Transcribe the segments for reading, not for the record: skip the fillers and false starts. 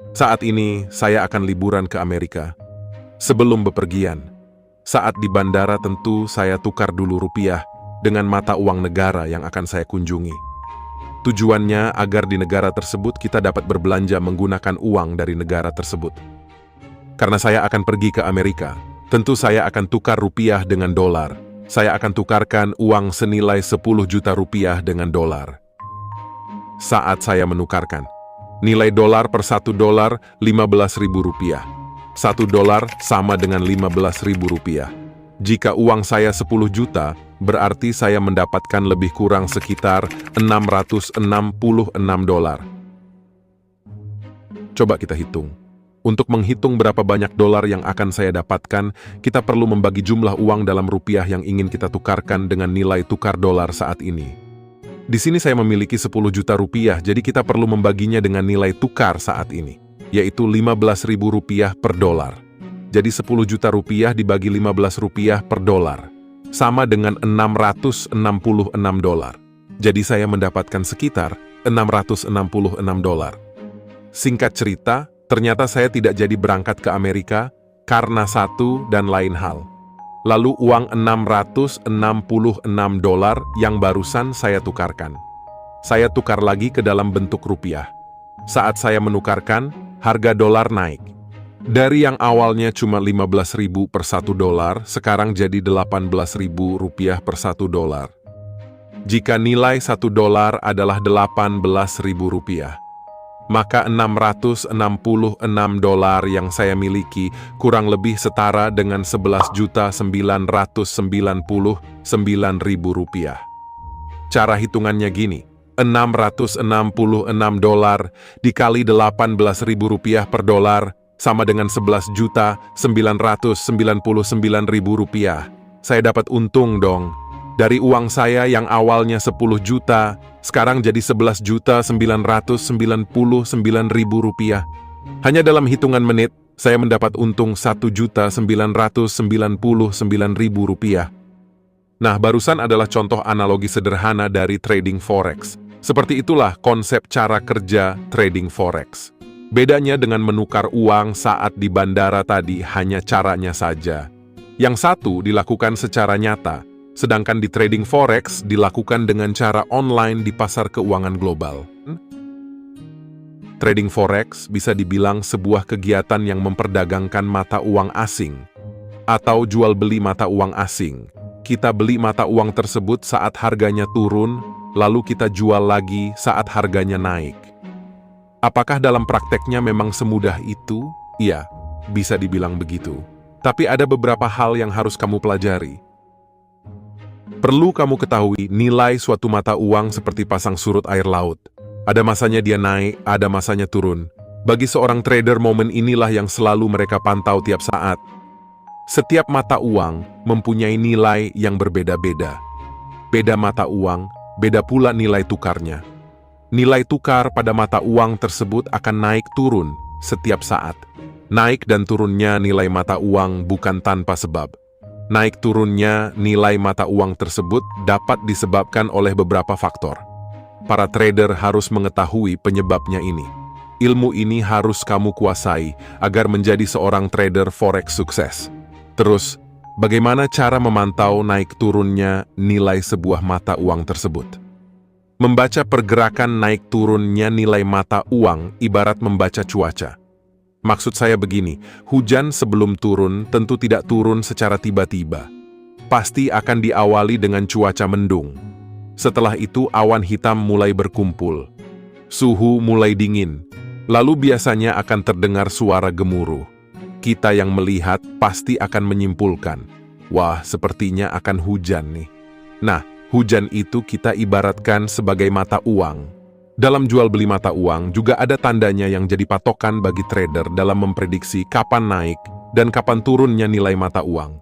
Saat ini, saya akan liburan ke Amerika. Sebelum bepergian, saat di bandara tentu saya tukar dulu rupiah dengan mata uang negara yang akan saya kunjungi. Tujuannya agar di negara tersebut kita dapat berbelanja menggunakan uang dari negara tersebut. Karena saya akan pergi ke Amerika, tentu saya akan tukar rupiah dengan dolar. Saya akan tukarkan uang senilai 10 juta rupiah dengan dolar. Saat saya menukarkan, nilai dolar per 1 dolar 15.000 rupiah. 1 dolar sama dengan 15.000 rupiah. Jika uang saya 10 juta, berarti saya mendapatkan lebih kurang sekitar 666 dolar. Coba kita hitung. Untuk menghitung berapa banyak dolar yang akan saya dapatkan, kita perlu membagi jumlah uang dalam rupiah yang ingin kita tukarkan dengan nilai tukar dolar saat ini. Di sini saya memiliki 10 juta rupiah, jadi kita perlu membaginya dengan nilai tukar saat ini, yaitu 15.000 rupiah per dolar. Jadi 10 juta rupiah dibagi 15 rupiah per dolar, sama dengan 666 dolar. Jadi saya mendapatkan sekitar 666 dolar. Singkat cerita, ternyata saya tidak jadi berangkat ke Amerika karena satu dan lain hal. Lalu uang 666 dolar yang barusan saya tukarkan. Saya tukar lagi ke dalam bentuk rupiah. Saat saya menukarkan, harga dolar naik. Dari yang awalnya cuma 15.000 per 1 dolar, sekarang jadi 18.000 rupiah per 1 dolar. Jika nilai 1 dolar adalah 18.000 rupiah, maka 666 dolar yang saya miliki kurang lebih setara dengan 11.999.000 rupiah. Cara hitungannya gini, 666 dolar dikali 18.000 rupiah per dolar sama dengan 11.999.000 rupiah. Saya dapat untung dong. Dari uang saya yang awalnya 10 juta, sekarang jadi 11.999.000 rupiah. Hanya dalam hitungan menit, saya mendapat untung 1.999.000 rupiah. Nah, barusan adalah contoh analogi sederhana dari trading forex. Seperti itulah konsep cara kerja trading forex. Bedanya dengan menukar uang saat di bandara tadi hanya caranya saja. Yang satu dilakukan secara nyata, sedangkan di trading forex dilakukan dengan cara online di pasar keuangan global. Trading forex bisa dibilang sebuah kegiatan yang memperdagangkan mata uang asing atau jual beli mata uang asing. Kita beli mata uang tersebut saat harganya turun, lalu kita jual lagi saat harganya naik. Apakah dalam prakteknya memang semudah itu? Iya, bisa dibilang begitu. Tapi ada beberapa hal yang harus kamu pelajari. Perlu kamu ketahui nilai suatu mata uang seperti pasang surut air laut. Ada masanya dia naik, ada masanya turun. Bagi seorang trader, momen inilah yang selalu mereka pantau tiap saat. Setiap mata uang mempunyai nilai yang berbeda-beda. Beda mata uang, beda pula nilai tukarnya. Nilai tukar pada mata uang tersebut akan naik turun setiap saat. Naik dan turunnya nilai mata uang bukan tanpa sebab. Naik turunnya nilai mata uang tersebut dapat disebabkan oleh beberapa faktor. Para trader harus mengetahui penyebabnya ini. Ilmu ini harus kamu kuasai agar menjadi seorang trader forex sukses. Terus, bagaimana cara memantau naik turunnya nilai sebuah mata uang tersebut? Membaca pergerakan naik turunnya nilai mata uang ibarat membaca cuaca. Maksud saya begini, hujan sebelum turun tentu tidak turun secara tiba-tiba. Pasti akan diawali dengan cuaca mendung. Setelah itu awan hitam mulai berkumpul. Suhu mulai dingin. Lalu biasanya akan terdengar suara gemuruh. Kita yang melihat pasti akan menyimpulkan, wah sepertinya akan hujan nih. Nah, hujan itu kita ibaratkan sebagai mata uang. Dalam jual beli mata uang juga ada tandanya yang jadi patokan bagi trader dalam memprediksi kapan naik dan kapan turunnya nilai mata uang.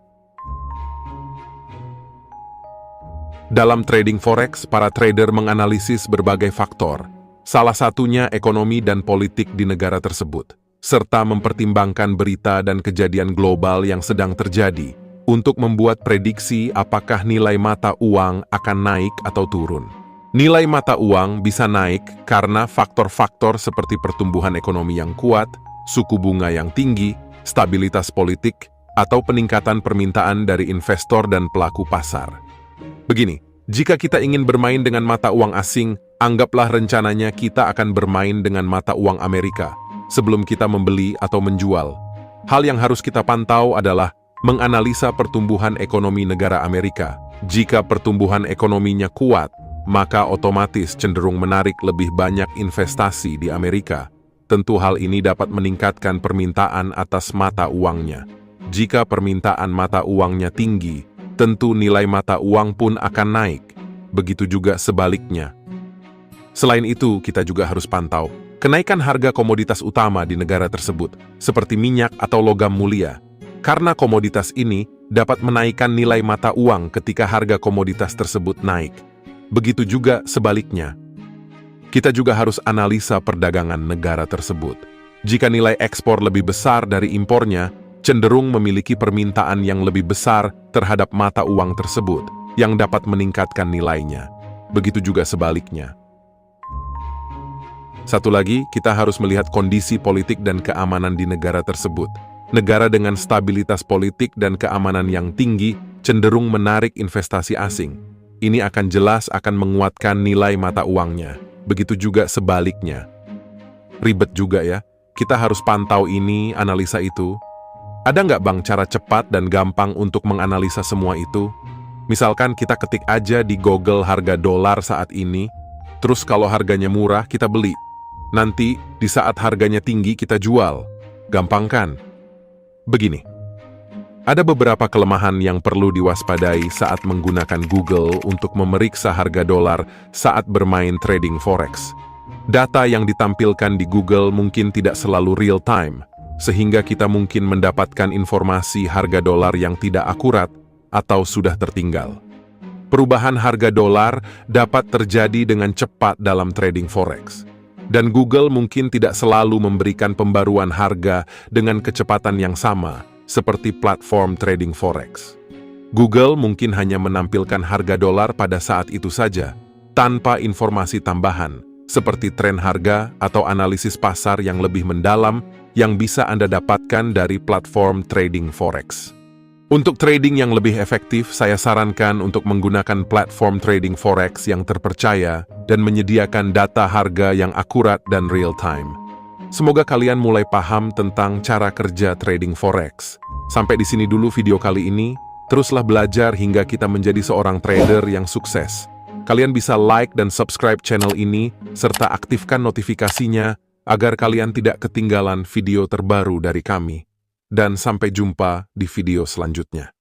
Dalam trading forex, para trader menganalisis berbagai faktor, salah satunya ekonomi dan politik di negara tersebut, serta mempertimbangkan berita dan kejadian global yang sedang terjadi untuk membuat prediksi apakah nilai mata uang akan naik atau turun. Nilai mata uang bisa naik karena faktor-faktor seperti pertumbuhan ekonomi yang kuat, suku bunga yang tinggi, stabilitas politik, atau peningkatan permintaan dari investor dan pelaku pasar. Begini, jika kita ingin bermain dengan mata uang asing, anggaplah rencananya kita akan bermain dengan mata uang Amerika sebelum kita membeli atau menjual. Hal yang harus kita pantau adalah menganalisa pertumbuhan ekonomi negara Amerika. Jika pertumbuhan ekonominya kuat, maka otomatis cenderung menarik lebih banyak investasi di Amerika. Tentu hal ini dapat meningkatkan permintaan atas mata uangnya. Jika permintaan mata uangnya tinggi, tentu nilai mata uang pun akan naik. Begitu juga sebaliknya. Selain itu, kita juga harus pantau kenaikan harga komoditas utama di negara tersebut, seperti minyak atau logam mulia. Karena komoditas ini dapat menaikkan nilai mata uang ketika harga komoditas tersebut naik. Begitu juga sebaliknya. Kita juga harus analisa perdagangan negara tersebut. Jika nilai ekspor lebih besar dari impornya, cenderung memiliki permintaan yang lebih besar terhadap mata uang tersebut, yang dapat meningkatkan nilainya. Begitu juga sebaliknya. Satu lagi, kita harus melihat kondisi politik dan keamanan di negara tersebut. Negara dengan stabilitas politik dan keamanan yang tinggi cenderung menarik investasi asing. Ini akan jelas akan menguatkan nilai mata uangnya. Begitu juga sebaliknya. Ribet juga ya, kita harus pantau ini, analisa itu. Ada nggak bang cara cepat dan gampang untuk menganalisa semua itu? Misalkan kita ketik aja di Google harga dolar saat ini, terus kalau harganya murah kita beli. Nanti di saat harganya tinggi kita jual. Gampang kan? Begini. Ada beberapa kelemahan yang perlu diwaspadai saat menggunakan Google untuk memeriksa harga dolar saat bermain trading forex. Data yang ditampilkan di Google mungkin tidak selalu real time, sehingga kita mungkin mendapatkan informasi harga dolar yang tidak akurat atau sudah tertinggal. Perubahan harga dolar dapat terjadi dengan cepat dalam trading forex. Dan Google mungkin tidak selalu memberikan pembaruan harga dengan kecepatan yang sama, seperti platform trading forex. Google mungkin hanya menampilkan harga dolar pada saat itu saja, tanpa informasi tambahan, seperti tren harga atau analisis pasar yang lebih mendalam yang bisa Anda dapatkan dari platform trading forex. Untuk trading yang lebih efektif, saya sarankan untuk menggunakan platform trading forex yang terpercaya dan menyediakan data harga yang akurat dan real time. Semoga kalian mulai paham tentang cara kerja trading forex. Sampai di sini dulu video kali ini. Teruslah belajar hingga kita menjadi seorang trader yang sukses. Kalian bisa like dan subscribe channel ini, serta aktifkan notifikasinya agar kalian tidak ketinggalan video terbaru dari kami. Dan sampai jumpa di video selanjutnya.